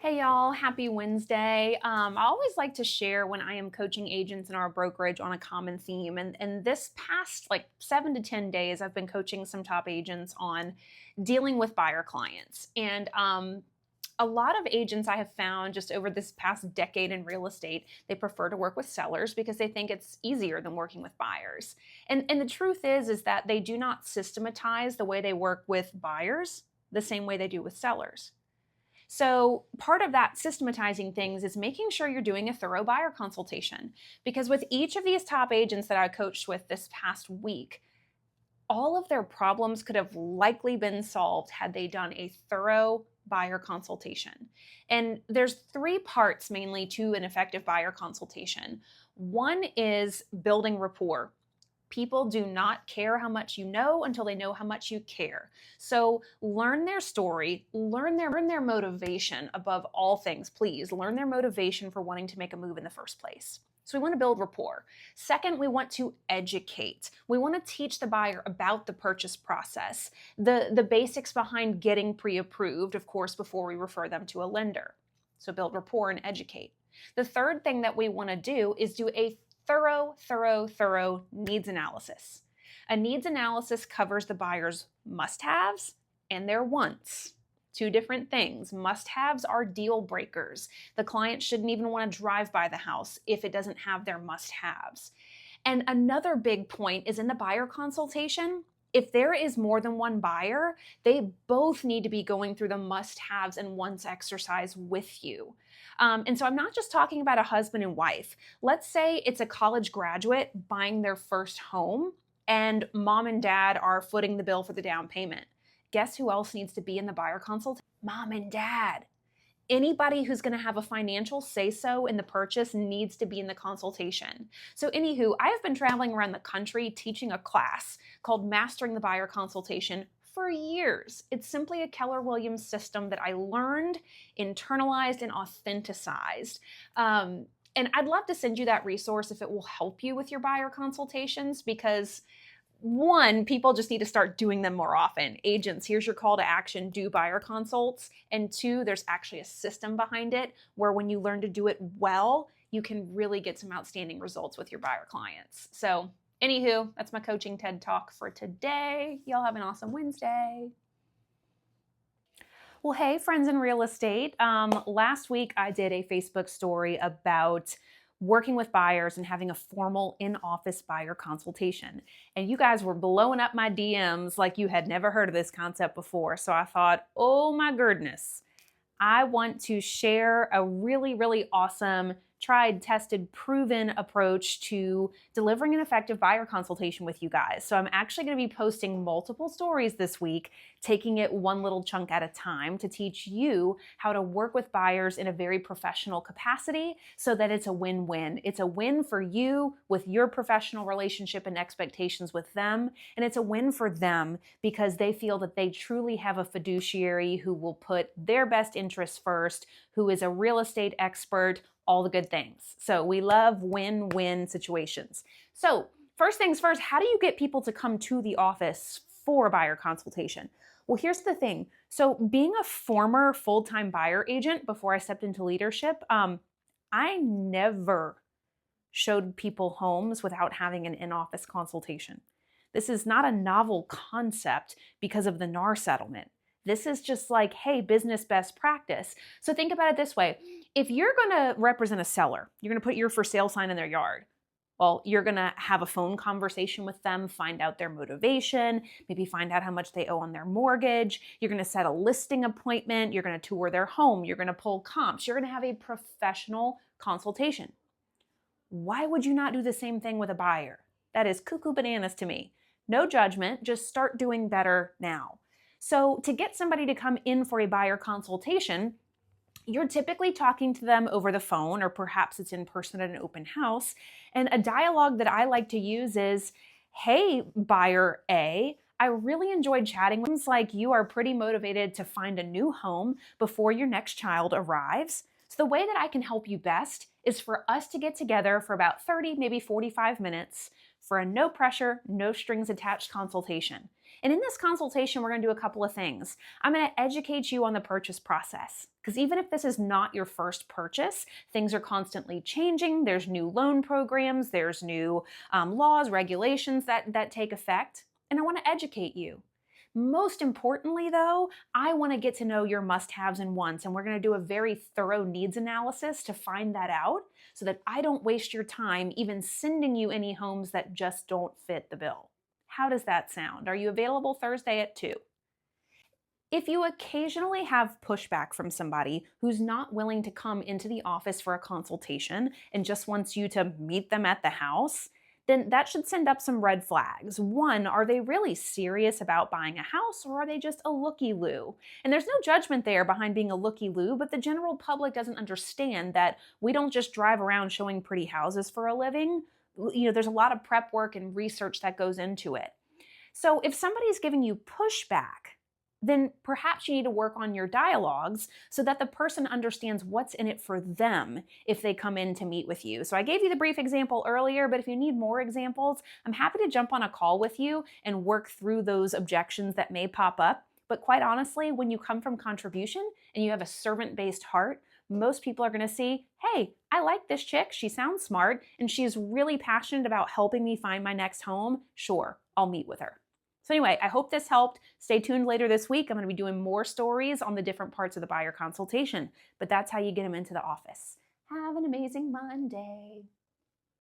Hey y'all, happy Wednesday. I always like to share when I am coaching agents in our brokerage on a common theme. And this past like 7 to 10 days, I've been coaching some top agents on dealing with buyer clients. And a lot of agents I have found just over this past decade in real estate, they prefer to work with sellers because they think it's easier than working with buyers. And the truth is that they do not systematize the way they work with buyers the same way they do with sellers. So, part of that systematizing things is making sure you're doing a thorough buyer consultation. Because with each of these top agents that I coached with this past week, all of their problems could have likely been solved had they done a thorough buyer consultation. And there's three parts mainly to an effective buyer consultation. One is building rapport. People do not care how much you know until they know how much you care. So learn their story, learn their motivation above all things, please. Learn their motivation for wanting to make a move in the first place. So we want to build rapport. Second, we want to educate. We want to teach the buyer about the purchase process, the basics behind getting pre-approved, of course, before we refer them to a lender. So build rapport and educate. The third thing that we want to do is do a thorough needs analysis. A needs analysis covers the buyer's must-haves and their wants. Two different things. Must-haves are deal breakers. The client shouldn't even want to drive by the house if it doesn't have their must-haves. And another big point is in the buyer consultation, if there is more than one buyer, they both need to be going through the must-haves and wants exercise with you. And so I'm not just talking about a husband and wife. Let's say it's a college graduate buying their first home and mom and dad are footing the bill for the down payment. Guess who else needs to be in the buyer consult? Mom and dad. Anybody who's going to have a financial say-so in the purchase needs to be in the consultation. So anywho, I have been traveling around the country teaching a class called Mastering the Buyer Consultation for years. It's simply a Keller Williams system that I learned, internalized, and authenticized. And I'd love to send you that resource if it will help you with your buyer consultations because one, people just need to start doing them more often. Agents, here's your call to action, do buyer consults. And two, there's actually a system behind it where when you learn to do it well, you can really get some outstanding results with your buyer clients. So anywho, that's my coaching TED Talk for today. Y'all have an awesome Wednesday. Well, hey, friends in real estate. Last week I did a Facebook story about working with buyers and having a formal in-office buyer consultation. And you guys were blowing up my DMs like you had never heard of this concept before. So I thought, oh my goodness, I want to share a really awesome, tried, tested, proven approach to delivering an effective buyer consultation with you guys. So I'm actually going to be posting multiple stories this week, taking it one little chunk at a time to teach you how to work with buyers in a very professional capacity so that it's a win-win. It's a win for you with your professional relationship and expectations with them, and it's a win for them because they feel that they truly have a fiduciary who will put their best interests first, who is a real estate expert, all the good things. So we love win-win situations. So first things first, how do you get people to come to the office for a buyer consultation? Well, here's the thing. So being a former full-time buyer agent before I stepped into leadership, I never showed people homes without having an in-office consultation. This is not a novel concept because of the NAR settlement. This is just like, hey, business best practice. So think about it this way. If you're going to represent a seller, you're going to put your for sale sign in their yard. Well, you're going to have a phone conversation with them, find out their motivation, maybe find out how much they owe on their mortgage. You're going to set a listing appointment. You're going to tour their home. You're going to pull comps. You're going to have a professional consultation. Why would you not do the same thing with a buyer? That is cuckoo bananas to me. No judgment, just start doing better now. So to get somebody to come in for a buyer consultation, you're typically talking to them over the phone, or perhaps it's in person at an open house. And a dialogue that I like to use is, hey, buyer A, I really enjoyed chatting. Seems like you are pretty motivated to find a new home before your next child arrives. So the way that I can help you best is for us to get together for about 30, maybe 45 minutes for a no pressure, no strings attached consultation. And in this consultation, we're going to do a couple of things. I'm going to educate you on the purchase process, because even if this is not your first purchase, things are constantly changing. There's new loan programs, there's new laws, regulations that take effect. And I want to educate you. Most importantly, though, I want to get to know your must-haves and wants, and we're going to do a very thorough needs analysis to find that out so that I don't waste your time even sending you any homes that just don't fit the bill. How does that sound? Are you available Thursday at 2? If you occasionally have pushback from somebody who's not willing to come into the office for a consultation and just wants you to meet them at the house, then that should send up some red flags. One, are they really serious about buying a house, or are they just a looky-loo? And there's no judgment there behind being a looky-loo, but the general public doesn't understand that we don't just drive around showing pretty houses for a living. There's a lot of prep work and research that goes into it. So if somebody's giving you pushback, then perhaps you need to work on your dialogues so that the person understands what's in it for them if they come in to meet with you. So I gave you the brief example earlier, but if you need more examples, I'm happy to jump on a call with you and work through those objections that may pop up. But quite honestly, when you come from contribution and you have a servant-based heart, most people are going to see, hey, I like this chick, she sounds smart, and she's really passionate about helping me find my next home. Sure, I'll meet with her. So anyway, I hope this helped. Stay tuned later this week. I'm going to be doing more stories on the different parts of the buyer consultation, but that's how you get them into the office. Have an amazing Monday.